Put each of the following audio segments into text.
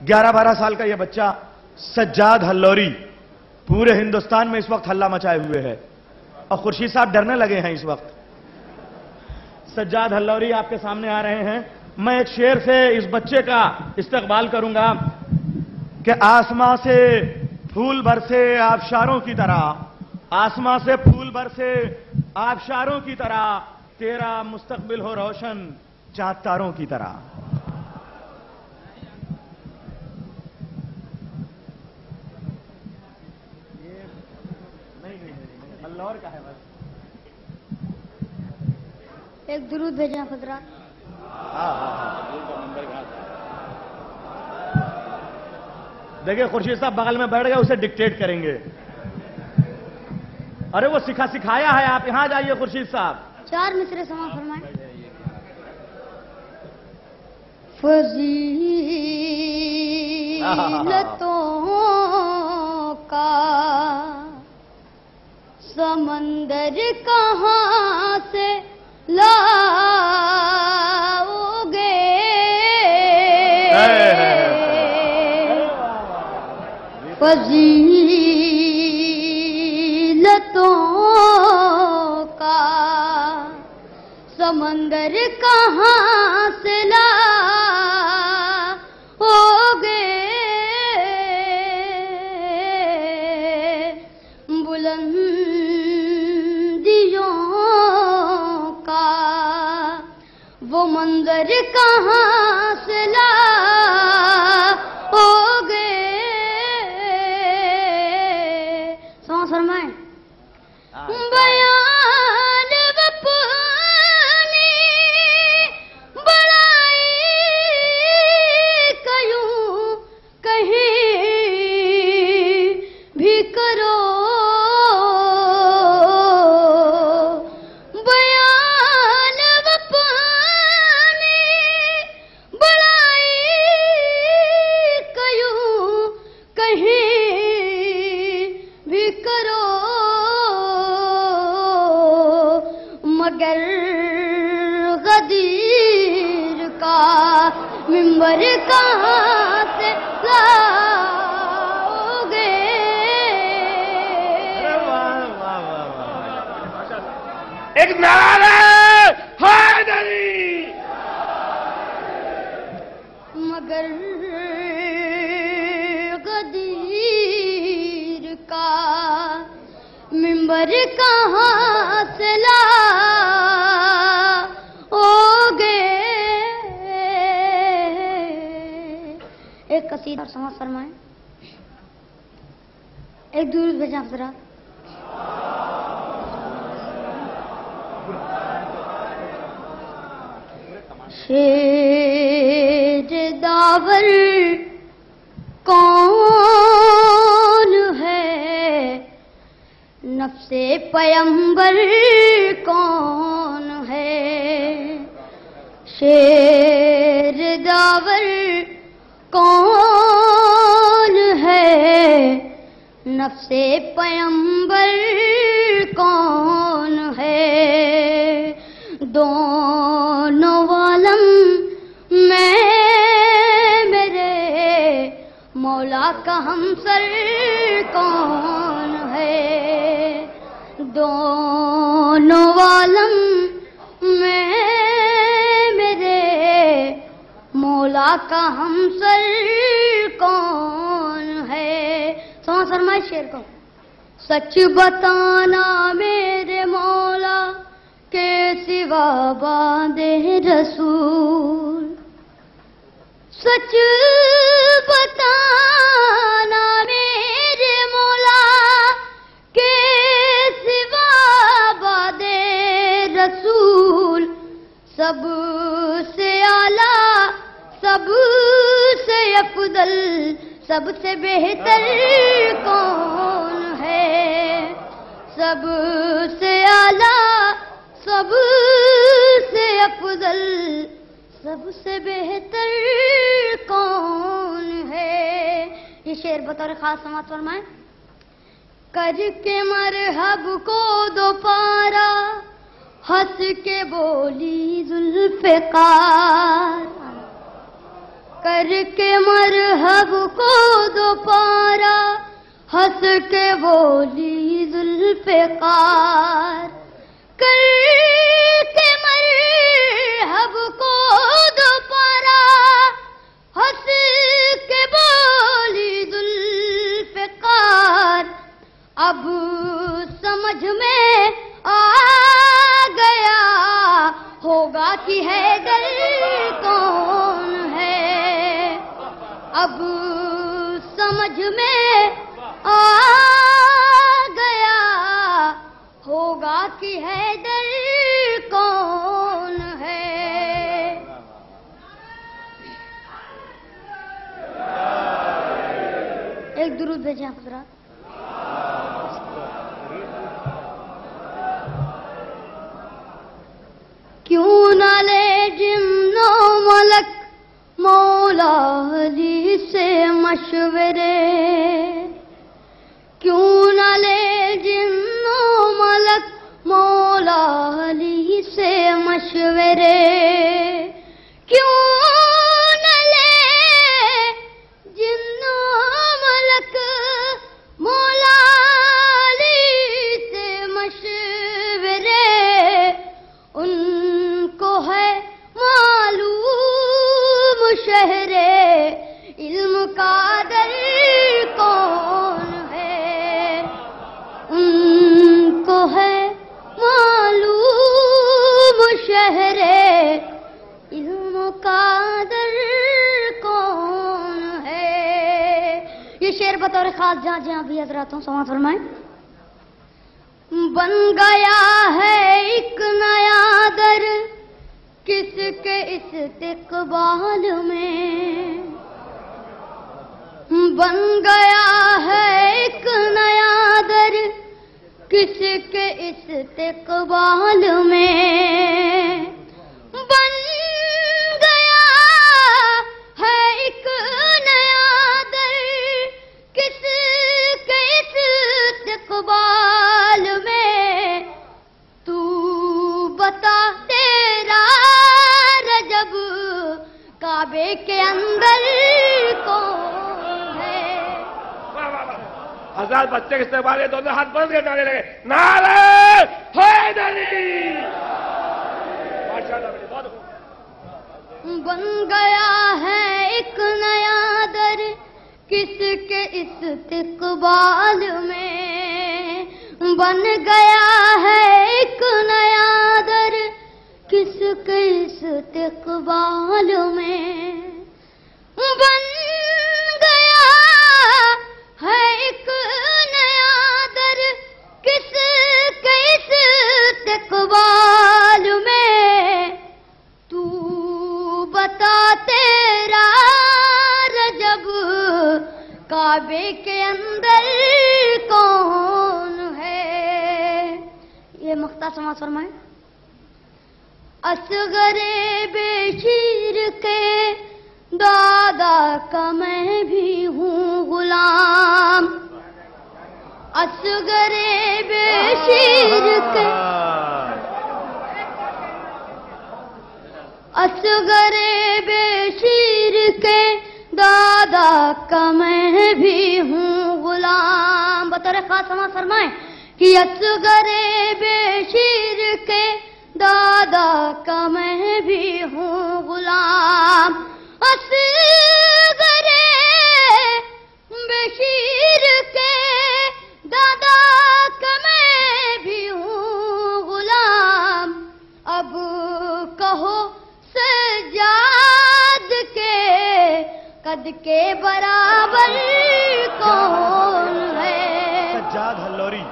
11-12 سال کا یہ بچہ سجاد ہلوری پورے ہندوستان میں اس وقت ہلہ مچائے ہوئے ہے اور خورشید صاحب ڈرنے لگے ہیں اس وقت. سجاد ہلوری آپ کے سامنے آ رہے ہیں. میں ایک شعر سے اس بچے کا استقبال کروں گا کہ آسماں سے پھول برسے آبشاروں کی طرح، آسماں سے پھول برسے آبشاروں کی طرح، تیرا مستقبل ہو روشن چاند تاروں کی طرح. اللہ کا ہے بس. ایک درود بھیجنا حضرات. دیکھیں خورشید صاحب بغل میں بیٹھ گئے، اسے ڈکٹیٹ کریں گے. ارے وہ سکھایا ہے، آپ یہاں جائیے خورشید صاحب. 4 مصرے سما فرمائیں. فضیلتوں کا سمندر کہاں سے لاؤ گے، فضیلتوں کا سمندر کہاں سے لاؤ گے، بلندیوں کا وہ منظر کہاں سے لاؤ گے. سمجھ فرمائیں. بیان اپنی بڑائی کیوں کہیں بھی کرو، بیان اپنی بڑائی کیوں کہیں بھی کرو، مگر غدیر کا منبر کہاں سے لاؤ گے. ایک نعرہ حیدری. مگر غدیر کا منبر کہاں سے لاؤ گے. ایک قصیدہ سماعت فرمائیں. ایک درود بھیجنا حضرات. شیر داور کون ہے، نفس پیمبر کون ہے، شیر داور کون ہے، نفس پیمبر کون ہے، دونوں عالم میں میرے مولا کا ہمسر کون ہے، دونوں عالم میں میرے مولا کا ہمسر کون ہے. سمجھ فرمائے شعر کو. سچ بتانا میرے مولا کے سوا باندے رسول، سچ بتانا میرے مولا کے سوا باندے رسول، سب سے اعلیٰ، سب سے افضل، سب سے بہتر کون ہے، سب سے اعلیٰ، سب سے افضل، سب سے بہتر کون ہے. یہ شعر بطور خاص سماعت فرمائیں. کر کے مرحب کو دوپارا، ہنس کے بولی ذوالفقار، کر کر کے مرحب کو دوبارہ ہنس کے بولی ذوالفقار کر کے مرحب کو دوبارہ ہنس کے بولی ذوالفقار اب سمجھ میں آ گیا ہوگا کہ حیدر کون ہے اب سمجھ میں آ گیا ہوگا کہ حیدر کون ہے ایک درود بھیجیں حضرات کیوں نہ لے جن و ملک مولا علی سے مشورے کیوں نہ لے جن و ملک مولا علی سے مشورے کیوں نہ لے جن و ملک مولا علی سے مشورے ان کو ہے معلوم شہر علم کا در کون ہے ان کو ہے معلوم شہر علم کا در کون ہے یہ شعر بطور خاص جہاں جہاں بھی حضرات ہوں سماعت فرمائیں بن گیا ہے ایک نیا در کس کے استقبال میں بن گیا ہے ایک نیا در کس کے استقبال میں بن گیا ہے ایک نیا در کس کے استقبال میں تو بتا تیرا رجب کعبے کے اندر کون ہے حضرات بچے کے استقبال دونوں ہاتھ بند کے ڈالنے لگے نعرہ حیدری ماشاءاللہ بہت بن گیا ہے ایک نیا در کس کے استقبال میں بن گیا ہے ایک نیا در کس کے استقبال میں بن گیا ہے ایک نیا در کس کے استقبال میں تو بتا تیرا رجب کعبے کے اندر کون ہے یہ مختصر سماعت فرمائیں اصغر بے شیر کے دادا کا میں بھی ہوں غلام اصغر بے شیر کے اصغر بے شیر کے دادا کا میں بھی ہوں غلام بطور خاص سماعت فرمائیں کہ اصغر بے شیر کے دادا کا میں بھی ہوں غلام اصغر بشیر کے دادا کا میں بھی ہوں غلام اب کہو سجاد کے قد کے برابر کون ہے سجاد ہلوری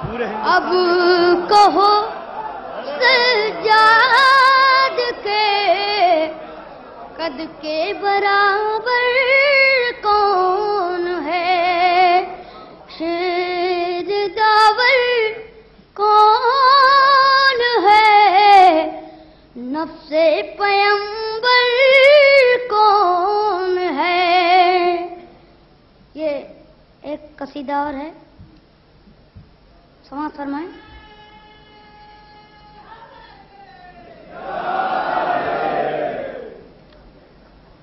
پورے اب کہو سجاد کے قد کے برابر کون ہے شیر داور کون ہے نفس پیمبر کون ہے یہ ایک قصیدہ اور ہے سماعت فرمائیں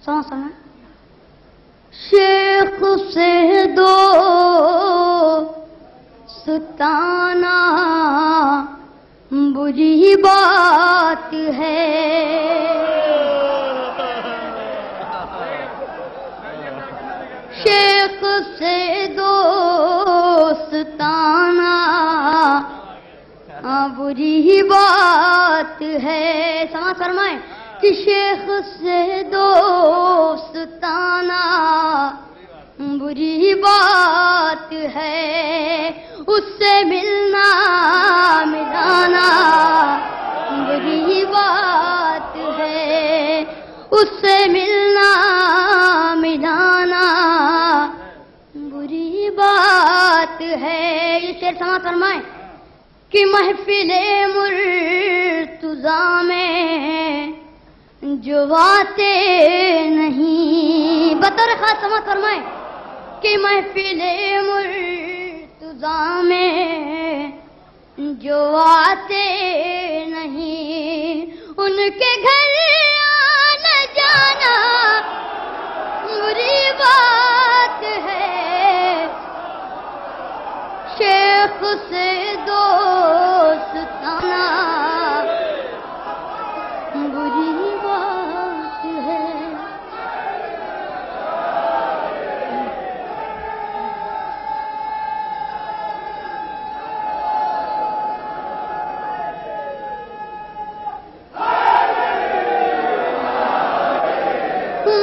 سمجھ شیخ سے دوستانہ بری بات ہے، شیخ سے دوستانہ بری بات ہے، سماعت فرمائیں کہ شیخ سے دوستانہ بری بات ہے، اس سے ملنا ملانا بری بات ہے، اس سے ملنا ملانا بری بات ہے۔ یہ شعر سماعت فرمائیں کہ محفل مرتضیٰ میں جو آتے نہیں، بطور خاص سماعت فرمائیں کہ محفل مرتضیٰ میں جو آتے نہیں، ان کے گھر آنا جانا بری بات ہے، شیخ سے دوستانہ بری بات ہے۔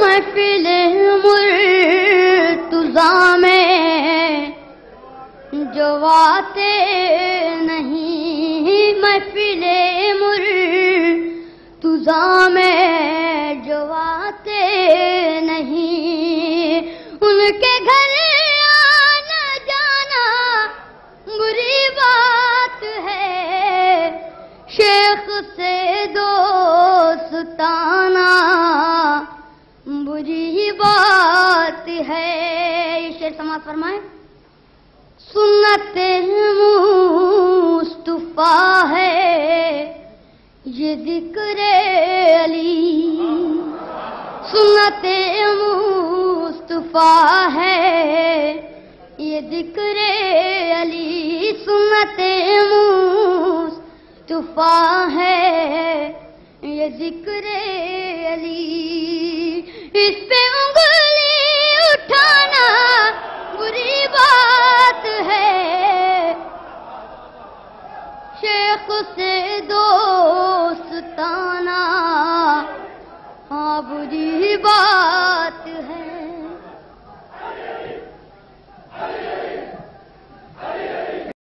محفل مرتضیٰ میں جو آتے نہیں، محفل مرتضیٰ میں جو آتے نہیں، ان کے گھر آنا جانا بری بات ہے، شیخ سے دوستانہ بری بات ہے۔ یہ شعر سماعت فرمائیں سنت مصطفیٰ ہے یہ ذکر علی، سنت مصطفیٰ ہے یہ ذکر علی، سنت مصطفیٰ ہے یہ ذکر علی، اس پہ انگلی اٹھانا بری بات ہے، شیخ سے دوستانہ بری بات